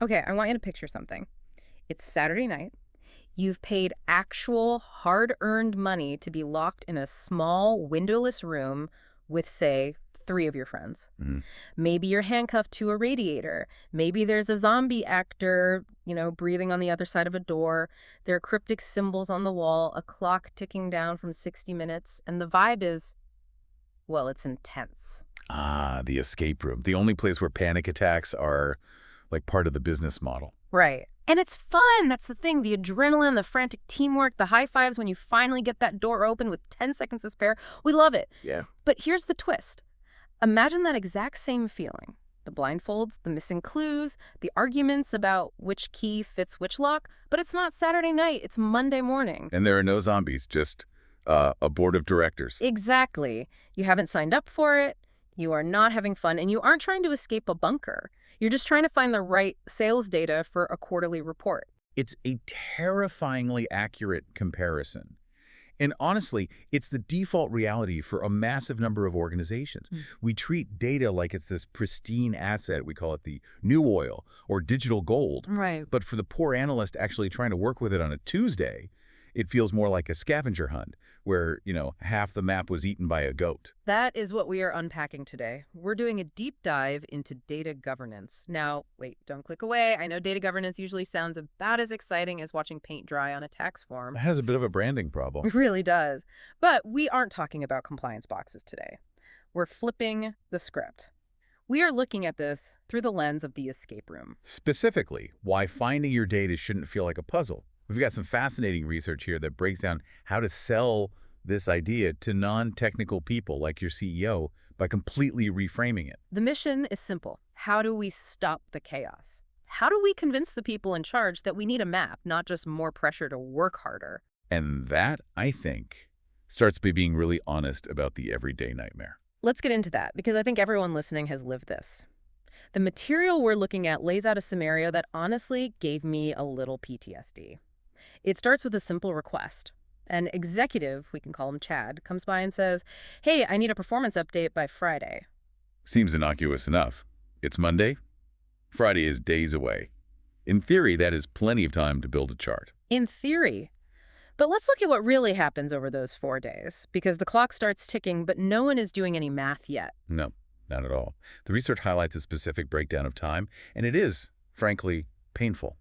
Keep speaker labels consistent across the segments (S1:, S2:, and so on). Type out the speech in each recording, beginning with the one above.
S1: Okay, I want you to picture something. It's Saturday night. You've paid actual hard-earned money to be locked in a small, windowless room with, say, three of your friends.
S2: Mhm.
S1: Maybe you're handcuffed to a radiator. Maybe there's a zombie actor, breathing on the other side of a door. There are cryptic symbols on the wall, a clock ticking down from 60 minutes, and the vibe is, well, it's intense.
S2: Ah, the escape room. The only place where panic attacks are like part of the business model.
S1: Right. And it's fun. That's the thing. The adrenaline, the frantic teamwork, the high fives when you finally get that door open with 10 seconds to spare. We love it.
S2: Yeah.
S1: But here's the twist. Imagine that exact same feeling. The blindfolds, the missing clues, the arguments about which key fits which lock. But it's not Saturday night. It's Monday morning.
S2: And there are no zombies, just a board of directors.
S1: Exactly. You haven't signed up for it. You are not having fun. And you aren't trying to escape a bunker. You're just trying to find the right sales data for a quarterly report.
S2: It's a terrifyingly accurate comparison. And honestly, it's the default reality for a massive number of organizations. We treat data like it's this pristine asset. We call it the new oil or digital gold.
S1: Right.
S2: But for the poor analyst actually trying to work with it on a Tuesday, it feels more like a scavenger hunt where, half the map was eaten by a goat.
S1: That is what we are unpacking today. We're doing a deep dive into data governance. Now, wait, don't click away. I know data governance usually sounds about as exciting as watching paint dry on a tax form.
S2: It has a bit of a branding problem.
S1: It really does. But we aren't talking about compliance boxes today. We're flipping the script. We are looking at this through the lens of the escape room.
S2: Specifically, why finding your data shouldn't feel like a puzzle. We've got some fascinating research here that breaks down how to sell this idea to non-technical people like your CEO by completely reframing it.
S1: The mission is simple. How do we stop the chaos? How do we convince the people in charge that we need a map, not just more pressure to work harder?
S2: And that, I think, starts by being really honest about the everyday nightmare.
S1: Let's get into that, because I think everyone listening has lived this. The material we're looking at lays out a scenario that honestly gave me a little PTSD. It starts with a simple request. An executive, we can call him Chad, comes by and says, "Hey, I need a performance update by Friday."
S2: Seems innocuous enough. It's Monday. Friday is days away. In theory, that is plenty of time to build a chart.
S1: In theory. But let's look at what really happens over those 4 days, because the clock starts ticking, but no one is doing any math yet.
S2: No, not at all. The research highlights a specific breakdown of time, and it is, frankly, painful.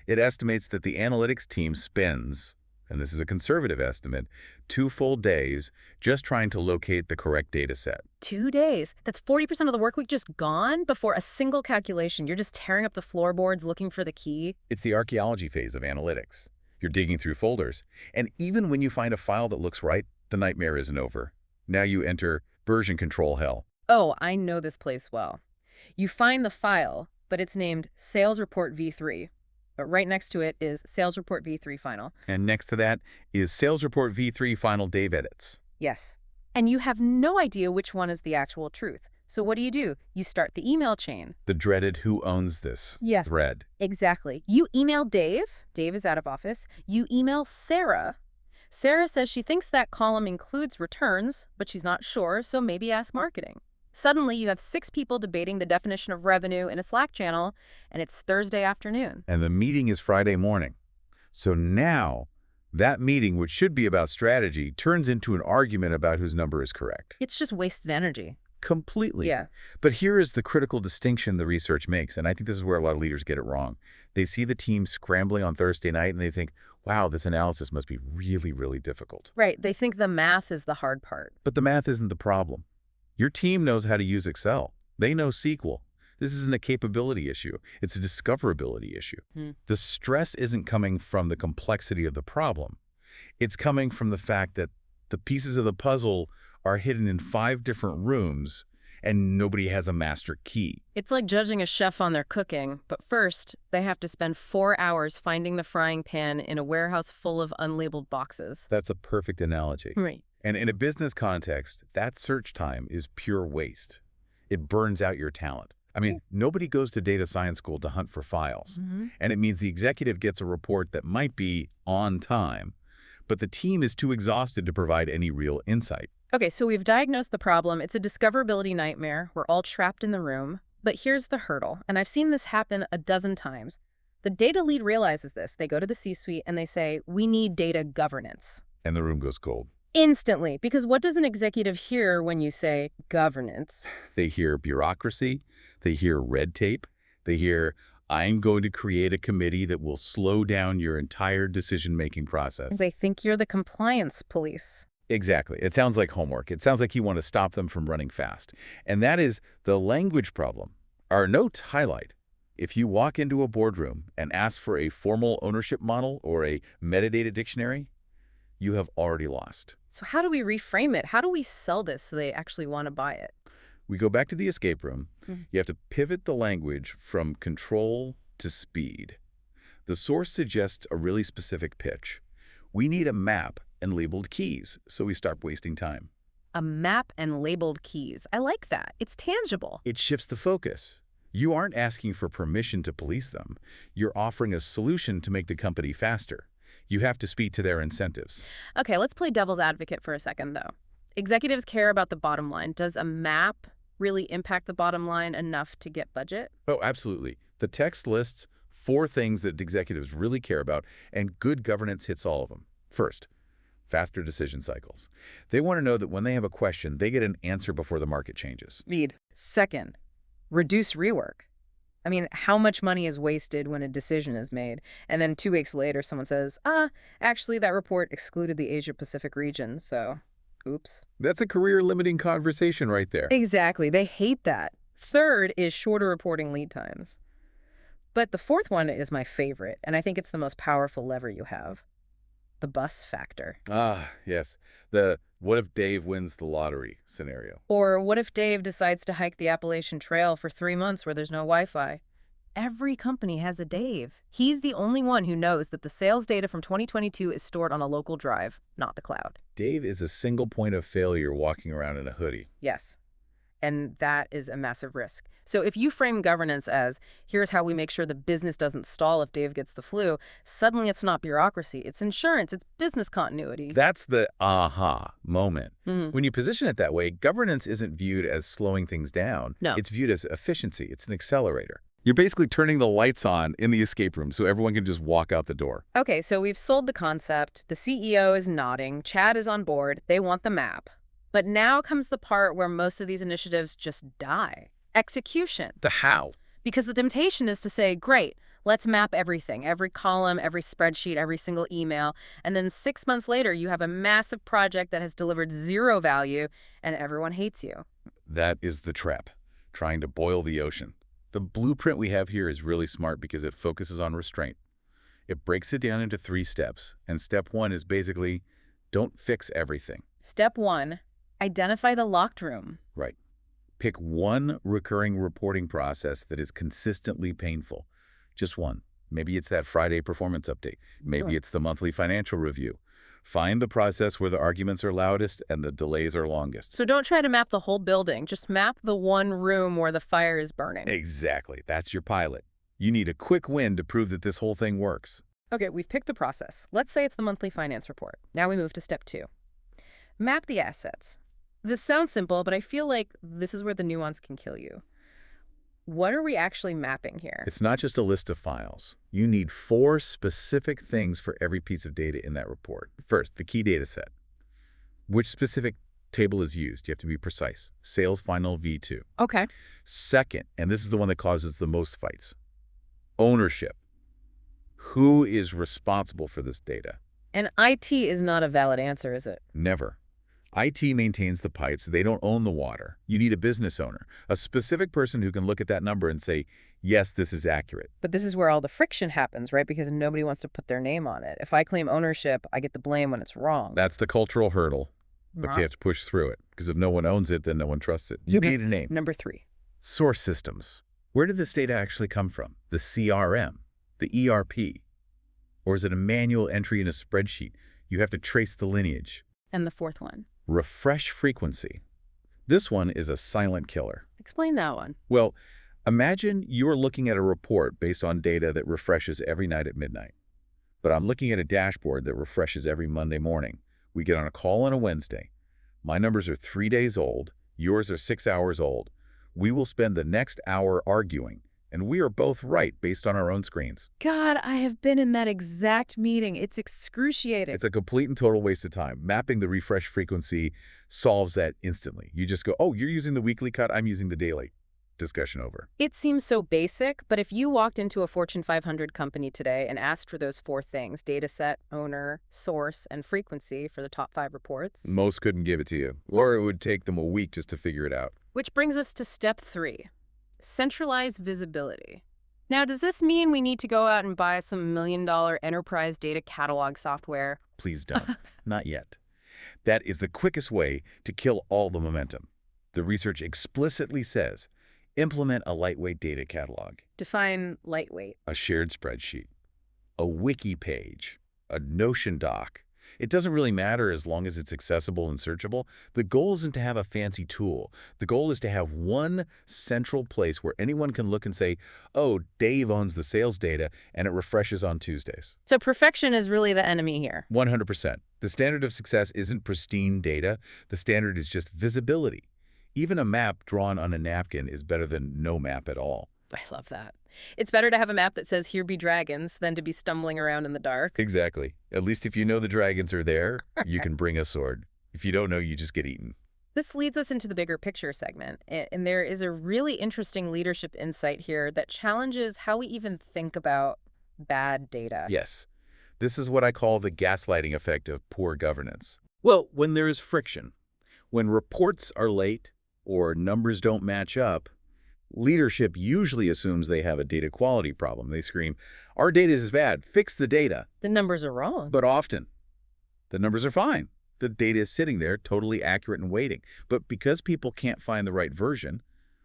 S2: It estimates that the analytics team spends, and this is a conservative estimate, 2 full days just trying to locate the correct data set.
S1: 2 days. That's 40% of the work week just gone before a single calculation. You're just tearing up the floorboards looking for the key.
S2: It's the archaeology phase of analytics. You're digging through folders, and even when you find a file that looks right, the nightmare isn't over. Now you enter version control hell.
S1: Oh, I know this place well. You find the file, but it's named Sales Report V3. But right next to it is Sales Report V3 Final.
S2: And next to that is Sales Report V3 Final Dave Edits.
S1: Yes. And you have no idea which one is the actual truth. So what do? You start the email chain.
S2: The dreaded who owns this
S1: Yes.
S2: thread.
S1: Exactly. You email Dave. Dave is out of office. You email Sarah. Sarah says she thinks that column includes returns, but she's not sure, so maybe ask marketing. Suddenly, you have 6 people debating the definition of revenue in a Slack channel, and it's Thursday afternoon.
S2: And the meeting is Friday morning. So now, that meeting, which should be about strategy, turns into an argument about whose number is correct.
S1: It's just wasted energy.
S2: Completely.
S1: Yeah.
S2: But here is the critical distinction the research makes, and I think this is where a lot of leaders get it wrong. They see the team scrambling on Thursday night, and they think, wow, this analysis must be really, really difficult.
S1: Right. They think the math is the hard part.
S2: But the math isn't the problem. Your team knows how to use Excel. They know SQL. This isn't a capability issue. It's a discoverability issue. The stress isn't coming from the complexity of the problem. It's coming from the fact that the pieces of the puzzle are hidden in 5 different rooms and nobody has a master key.
S1: It's like judging a chef on their cooking, but first, they have to spend 4 hours finding the frying pan in a warehouse full of unlabeled boxes.
S2: That's a perfect analogy.
S1: Right.
S2: And in a business context, that search time is pure waste. It burns out your talent. I mean, nobody goes to data science school to hunt for files. And it means the executive gets a report that might be on time, but the team is too exhausted to provide any real insight.
S1: Okay, so we've diagnosed the problem. It's a discoverability nightmare. We're all trapped in the room. But here's the hurdle, and I've seen this happen a dozen times. The data lead realizes this. They go to the C-suite and they say, we need data governance.
S2: And the room goes cold.
S1: Instantly, because what does an executive hear when you say governance?
S2: They hear bureaucracy, they hear red tape, they hear, I'm going to create a committee that will slow down your entire decision-making process.
S1: They think you're the compliance police.
S2: Exactly. It sounds like homework. It sounds like you want to stop them from running fast. And that is the language problem. Our notes highlight, if you walk into a boardroom and ask for a formal ownership model or a metadata dictionary, you have already lost.
S1: So how do we reframe it? How do we sell this so they actually want to buy it?
S2: We go back to the escape room. You have to pivot the language from control to speed. The source suggests a really specific pitch. We need a map and labeled keys, so we start wasting time.
S1: A map and labeled keys. I like that. It's tangible.
S2: It shifts the focus. You aren't asking for permission to police them. You're offering a solution to make the company faster. You have to speak to their incentives.
S1: Okay, let's play devil's advocate for a second, though. Executives care about the bottom line. Does a map really impact the bottom line enough to get budget?
S2: Oh, absolutely. The text lists 4 things that executives really care about, and good governance hits all of them. First, faster decision cycles. They want to know that when they have a question, they get an answer before the market changes.
S1: Read. Second, reduce rework. I mean, how much money is wasted when a decision is made? And then 2 weeks later, someone says, actually, that report excluded the Asia-Pacific region, so oops.
S2: That's a career-limiting conversation right there.
S1: Exactly. They hate that. Third is shorter reporting lead times. But the fourth one is my favorite, and I think it's the most powerful lever you have. The bus factor.
S2: Ah, yes. The what if Dave wins the lottery scenario.
S1: Or what if Dave decides to hike the Appalachian Trail for 3 months where there's no Wi-Fi? Every company has a Dave. He's the only one who knows that the sales data from 2022 is stored on a local drive, not the cloud.
S2: Dave is a single point of failure walking around in a hoodie.
S1: Yes. And that is a massive risk. So if you frame governance as, here's how we make sure the business doesn't stall if Dave gets the flu, suddenly it's not bureaucracy, it's insurance, it's business continuity.
S2: That's the aha moment. When you position it that way, governance isn't viewed as slowing things down.
S1: No.
S2: It's viewed as efficiency. It's an accelerator. You're basically turning the lights on in the escape room so everyone can just walk out the door.
S1: Okay, so we've sold the concept. The CEO is nodding. Chad is on board. They want the map. But now comes the part where most of these initiatives just die. Execution.
S2: The how.
S1: Because the temptation is to say, great, let's map everything, every column, every spreadsheet, every single email, and then 6 months later you have a massive project that has delivered 0 value and everyone hates you.
S2: That is the trap, trying to boil the ocean. The blueprint we have here is really smart because it focuses on restraint. It breaks it down into 3 steps, and step 1 is basically, don't fix everything.
S1: Step 1, identify the locked room.
S2: Right. Pick one recurring reporting process that is consistently painful. Just one. Maybe it's that Friday performance update. Maybe it's the monthly financial review. Find the process where the arguments are loudest and the delays are longest.
S1: So don't try to map the whole building. Just map the one room where the fire is burning.
S2: Exactly. That's your pilot. You need a quick win to prove that this whole thing works.
S1: Okay, we've picked the process. Let's say it's the monthly finance report. Now we move to step 2. Map the assets. This sounds simple, but I feel like this is where the nuance can kill you. What are we actually mapping here?
S2: It's not just a list of files. You need 4 specific things for every piece of data in that report. First, the key data set. Which specific table is used? You have to be precise. Sales final V2.
S1: Okay.
S2: Second, and this is the one that causes the most fights, ownership. Who is responsible for this data?
S1: And IT is not a valid answer, is it?
S2: Never. IT maintains the pipes. They don't own the water. You need a business owner, a specific person who can look at that number and say, yes, this is accurate.
S1: But this is where all the friction happens, right? Because nobody wants to put their name on it. If I claim ownership, I get the blame when it's wrong.
S2: That's the cultural hurdle, but you have to push through it. Because if no one owns it, then no one trusts it. You need a name.
S1: Number 3.
S2: Source systems. Where did this data actually come from? The CRM, the ERP, or is it a manual entry in a spreadsheet? You have to trace the lineage.
S1: And the 4th one.
S2: Refresh frequency. This one is a silent killer.
S1: Explain that one.
S2: Well, imagine you're looking at a report based on data that refreshes every night at midnight. But I'm looking at a dashboard that refreshes every Monday morning. We get on a call on a Wednesday. My numbers are 3 days old. Yours are 6 hours old. We will spend the next hour arguing, and we are both right based on our own screens.
S1: God, I have been in that exact meeting. It's excruciating.
S2: It's a complete and total waste of time. Mapping the refresh frequency solves that instantly. You just go, oh, you're using the weekly cut, I'm using the daily. Discussion over.
S1: It seems so basic, but if you walked into a Fortune 500 company today and asked for those four things, data set, owner, source, and frequency for the top 5 reports.
S2: Most couldn't give it to you, or it would take them a week just to figure it out.
S1: Which brings us to step 3, centralized visibility. Now, does this mean we need to go out and buy some $1 million enterprise data catalog software?
S2: Please don't. Not yet. That is the quickest way to kill all the momentum. The research explicitly says, implement a lightweight data catalog.
S1: Define lightweight.
S2: A shared spreadsheet, a wiki page, a Notion doc. It doesn't really matter as long as it's accessible and searchable. The goal isn't to have a fancy tool. The goal is to have one central place where anyone can look and say, oh, Dave owns the sales data, and it refreshes on Tuesdays.
S1: So perfection is really the enemy here.
S2: 100%. The standard of success isn't pristine data. The standard is just visibility. Even a map drawn on a napkin is better than no map at all.
S1: I love that. It's better to have a map that says, here be dragons, than to be stumbling around in the dark.
S2: Exactly. At least if you know the dragons are there, you can bring a sword. If you don't know, you just get eaten.
S1: This leads us into the bigger picture segment, and there is a really interesting leadership insight here that challenges how we even think about bad data.
S2: Yes. This is what I call the gaslighting effect of poor governance. Well, when there is friction, when reports are late or numbers don't match up, leadership usually assumes they have a data quality problem. They scream, our data is bad, fix the data.
S1: The numbers are wrong.
S2: But often, the numbers are fine. The data is sitting there, totally accurate and waiting. But because people can't find the right version,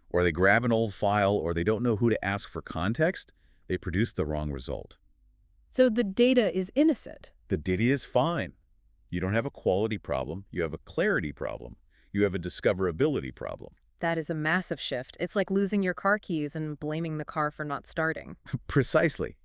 S2: or they grab an old file, or they don't know who to ask for context, they produce the wrong result.
S1: So the data is innocent.
S2: The data is fine. You don't have a quality problem. You have a clarity problem. You have a discoverability problem.
S1: That is a massive shift. It's like losing your car keys and blaming the car for not starting.
S2: Precisely.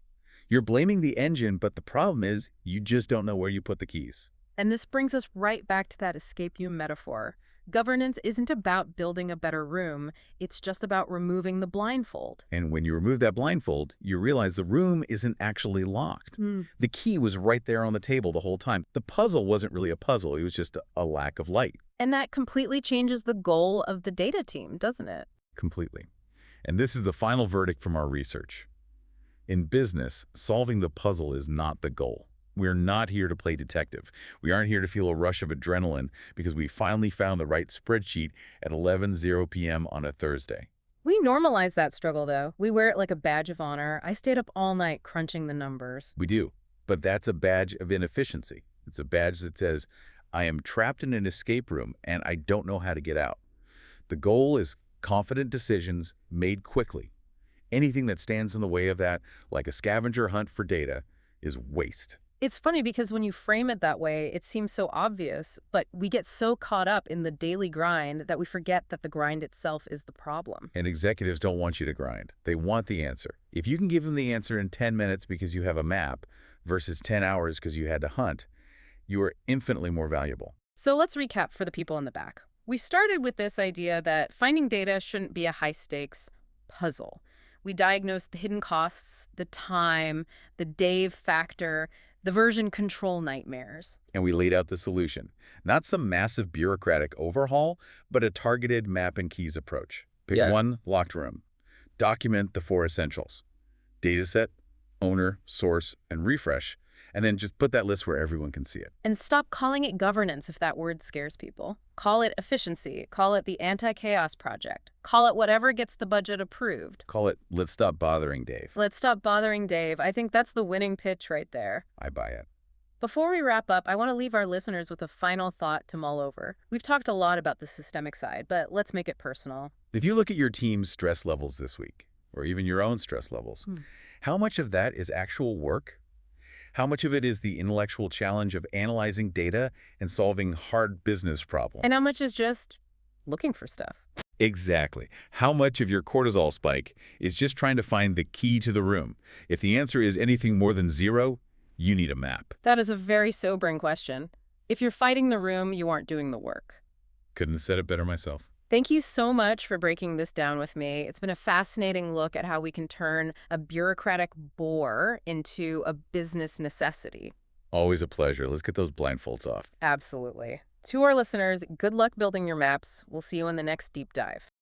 S2: You're blaming the engine, but the problem is you just don't know where you put the keys.
S1: And this brings us right back to that escape room metaphor. Governance isn't about building a better room. It's just about removing the blindfold.
S2: And when you remove that blindfold, you realize the room isn't actually locked. The key was right there on the table the whole time. The puzzle wasn't really a puzzle. It was just a lack of light.
S1: And that completely changes the goal of the data team, doesn't it?
S2: Completely. And this is the final verdict from our research. In business, solving the puzzle is not the goal. We're not here to play detective. We aren't here to feel a rush of adrenaline because we finally found the right spreadsheet at 11:00 p.m. on a Thursday.
S1: We normalize that struggle, though. We wear it like a badge of honor. I stayed up all night crunching the numbers.
S2: We do. But that's a badge of inefficiency. It's a badge that says, I am trapped in an escape room and I don't know how to get out. The goal is confident decisions made quickly. Anything that stands in the way of that, like a scavenger hunt for data, is waste.
S1: It's funny because when you frame it that way, it seems so obvious, but we get so caught up in the daily grind that we forget that the grind itself is the problem.
S2: And executives don't want you to grind. They want the answer. If you can give them the answer in 10 minutes because you have a map versus 10 hours because you had to hunt, you are infinitely more valuable.
S1: So let's recap for the people in the back. We started with this idea that finding data shouldn't be a high-stakes puzzle. We diagnosed the hidden costs, the time, the Dave factor, the version control nightmares.
S2: And we laid out the solution. Not some massive bureaucratic overhaul, but a targeted map and keys approach. Pick one locked room. Document the 4 essentials. Dataset, owner, source, and refresh. And then just put that list where everyone can see it.
S1: And stop calling it governance if that word scares people. Call it efficiency. Call it the anti-chaos project. Call it whatever gets the budget approved.
S2: Call it, let's stop bothering Dave.
S1: Let's stop bothering Dave. I think that's the winning pitch right there.
S2: I buy it.
S1: Before we wrap up, I want to leave our listeners with a final thought to mull over. We've talked a lot about the systemic side, but let's make it personal.
S2: If you look at your team's stress levels this week, or even your own stress levels, how much of that is actual work? How much of it is the intellectual challenge of analyzing data and solving hard business problems?
S1: And how much is just looking for stuff?
S2: Exactly. How much of your cortisol spike is just trying to find the key to the room? If the answer is anything more than 0, you need a map.
S1: That is a very sobering question. If you're fighting the room, you aren't doing the work.
S2: Couldn't have said it better myself.
S1: Thank you so much for breaking this down with me. It's been a fascinating look at how we can turn a bureaucratic bore into a business necessity.
S2: Always a pleasure. Let's get those blindfolds off.
S1: Absolutely. To our listeners, good luck building your maps. We'll see you in the next deep dive.